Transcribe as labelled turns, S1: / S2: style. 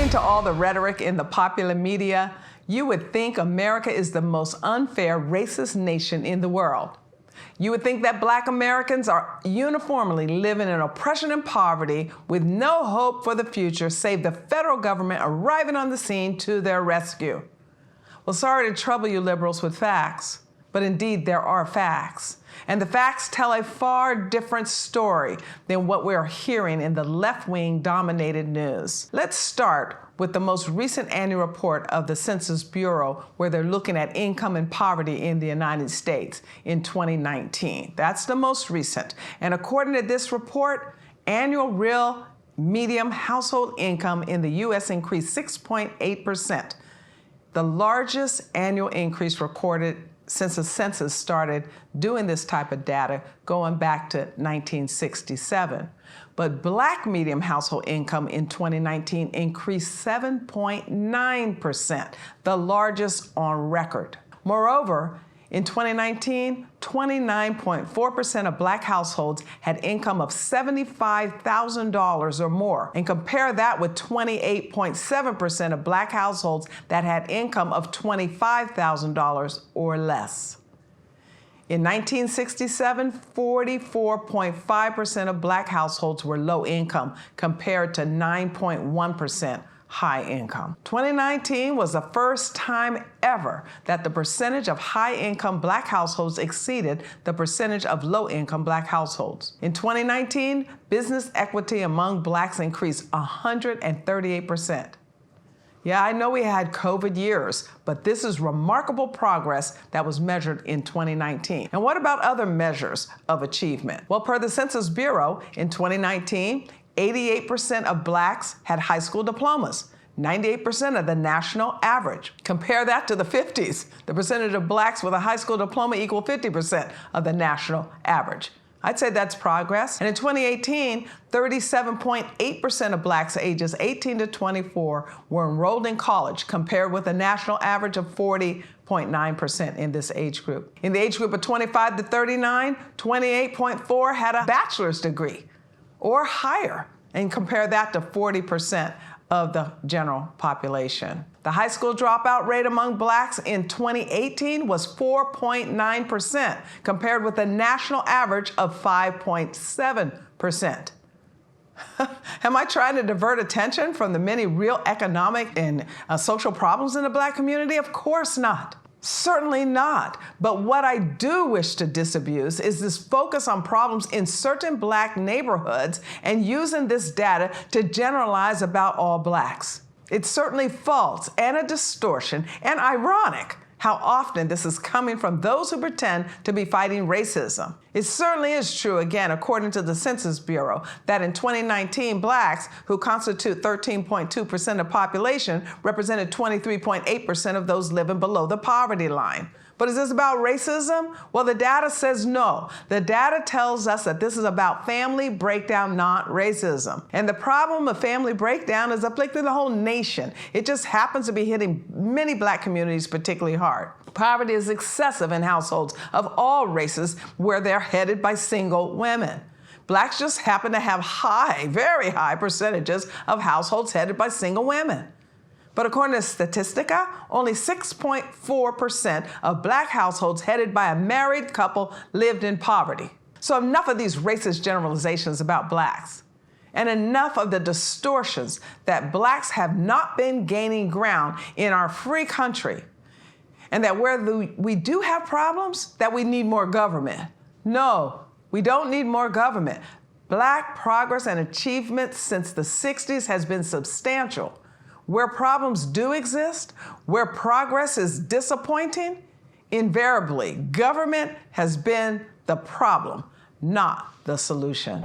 S1: Listening to all the rhetoric in the popular media, you would think America is the most unfair, racist nation in the world. You would think that Black Americans are uniformly living in oppression and poverty with no hope for the future, save the federal government arriving on the scene to their rescue. Well, sorry to trouble you liberals with facts, but indeed there are facts. And the facts tell a far different story than what we're hearing in the left-wing dominated news. Let's start with the most recent annual report of the Census Bureau, where they're looking at income and poverty in the United States in 2019. That's the most recent. And according to this report, annual real median household income in the U.S. increased 6.8%, the largest annual increase recorded since the census started doing this type of data going back to 1967. But Black median household income in 2019 increased 7.9%, the largest on record. Moreover, in 2019, 29.4% of Black households had income of $75,000 or more, and compare that with 28.7% of Black households that had income of $25,000 or less. In 1967, 44.5% of Black households were low income, compared to 9.1% high income. 2019 was the first time ever that the percentage of high-income Black households exceeded the percentage of low-income Black households. In 2019, business equity among Blacks increased 138%. Yeah, I know we had COVID years, but this is remarkable progress that was measured in 2019. And what about other measures of achievement? Well, per the Census Bureau, in 2019, 88% of Blacks had high school diplomas, 98% of the national average. Compare that to the 50s. The percentage of Blacks with a high school diploma equaled 50% of the national average. I'd say that's progress. And in 2018, 37.8% of Blacks ages 18 to 24 were enrolled in college, compared with a national average of 40.9% in this age group. In the age group of 25 to 39, 28.4% had a bachelor's degree or higher, and compare that to 40% of the general population. The high school dropout rate among Blacks in 2018 was 4.9%, compared with a national average of 5.7%. Am I trying to divert attention from the many real economic and social problems in the Black community? Of course not. Certainly not. But what I do wish to disabuse is this focus on problems in certain Black neighborhoods and using this data to generalize about all Blacks. It's certainly false and a distortion and ironic how often this is coming from those who pretend to be fighting racism. It certainly is true, again, according to the Census Bureau, that in 2019, Blacks, who constitute 13.2% of the population, represented 23.8% of those living below the poverty line. But is this about racism? Well, the data says no. The data tells us that this is about family breakdown, not racism. And the problem of family breakdown is afflicting the whole nation. It just happens to be hitting many Black communities particularly hard. Poverty is excessive in households of all races where they're headed by single women. Blacks just happen to have high, very high percentages of households headed by single women. But according to Statistica, only 6.4% of Black households headed by a married couple lived in poverty. So enough of these racist generalizations about Blacks, and enough of the distortions that Blacks have not been gaining ground in our free country, and that where we do have problems, that we need more government. No, we don't need more government. Black progress and achievement since the 60s has been substantial. Where problems do exist, where progress is disappointing, invariably, government has been the problem, not the solution.